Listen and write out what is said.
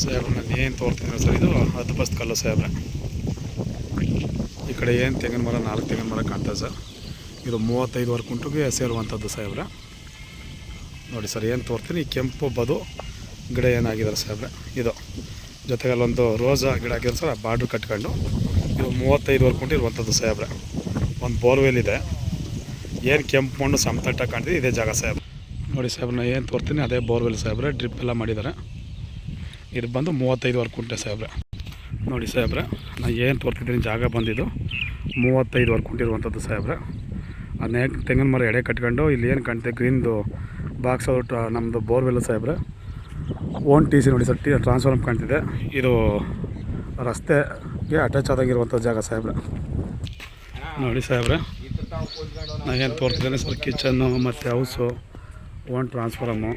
ಸಾಹೇಬ್ರೆ ನಾನು ಏನು ತೋರ್ತೀನಿ ಸರ್, ಇದು 10 ಬಸ್ತ್ ಕಲ್ಲು ಸಾಹೇಬ್ರೆ. ಈ ಕಡೆ ಏನು ತೆಂಗಿನ ಮರ, 4 ತೆಂಗಿನ ಮರ ಕಾಣ್ತದೆ ಸರ್. ಇದು 35 ಕುಂಟುಗೆ ಸೇರುವಂಥದ್ದು ಸಾಹೇಬ್ರೆ. ನೋಡಿ ಸರ್, ಏನು ತೋರ್ತೀನಿ, ಈ ಕೆಂಪು ಬದು ಗಿಡ ಏನಾಗಿದ್ದಾರೆ ಸಾಹೇಬ್ರೆ ಇದು, ಜೊತೆಗೆ ಅಲ್ಲೊಂದು ರೋಜಾ ಗಿಡ ಹಾಕಿದ್ರು ಸರ್, ಆ ಬಾರ್ಡ್ರ್ ಕಟ್ಕೊಂಡು. ಇದು 35 ಕುಂಟು ಇರುವಂಥದ್ದು ಸಾಹೇಬ್ರೆ. ಒಂದು ಬೋರ್ವೆಲ್ ಇದೆ, ಏನು ಕೆಂಪು ಮಣ್ಣು ಸಮತಟ್ಟ ಕಾಣ್ತಿದೆ, ಇದೇ ಜಾಗ ಸಾಹೇಬ್ರೆ. ನೋಡಿ ಸಾಹೇಬ್ರೆ, ನಾನು ಏನು ತೋರ್ತೀನಿ ಅದೇ ಬೋರ್ವೆಲ್ ಸಾಹೇಬ್ರೆ. ಡ್ರಿಪ್ ಎಲ್ಲ ಮಾಡಿದ್ದಾರೆ. ಇದು ಬಂದು 35 ಕುಂಟೆ ಸಾಹೇಬ್ರೆ. ನೋಡಿ ಸಾಹೇಬ್ರೆ, ನಾನು ಏನು ತೋರ್ತಿದ್ದೀನಿ ಜಾಗ ಬಂದಿದ್ದು 35 ಕುಂಟೆ ಇರುವಂಥದ್ದು ಸಾಹೇಬ್ರೆ. ಅನೇಕ ತೆಂಗಿನ ಮರ ಎಡೆ ಕಟ್ಕೊಂಡು ಇಲ್ಲಿ ಏನು ಕಾಣ್ತಿದೆ ಗ್ರೀನ್ದು ಬಾಕ್ಸ್ ಔಟ್ ನಮ್ಮದು ಬೋರ್ವೆಲ್ ಸಾಹೇಬ್ರೆ. ಓನ್ ಟಿ ಸಿ ನೋಡಿ ಸರ್, ಟ್ರಾನ್ಸ್ಫಾರ್ಮ್ ಕಾಣ್ತಿದೆ. ಇದು ರಸ್ತೆಗೆ ಅಟ್ಯಾಚ್ ಆದಾಗಿರುವಂಥ ಜಾಗ ಸಾಹೇಬ್ರೆ. ನೋಡಿ ಸಾಹೇಬ್ರೆ, ನಾನು ಏನು ತೋರ್ತಿದ್ದೇನೆ ಸರ್, ಕಿಚನ್ನು ಮತ್ತು ಹೌಸು, ಓನ್ ಟ್ರಾನ್ಸ್ಫಾರಮ್ಮು,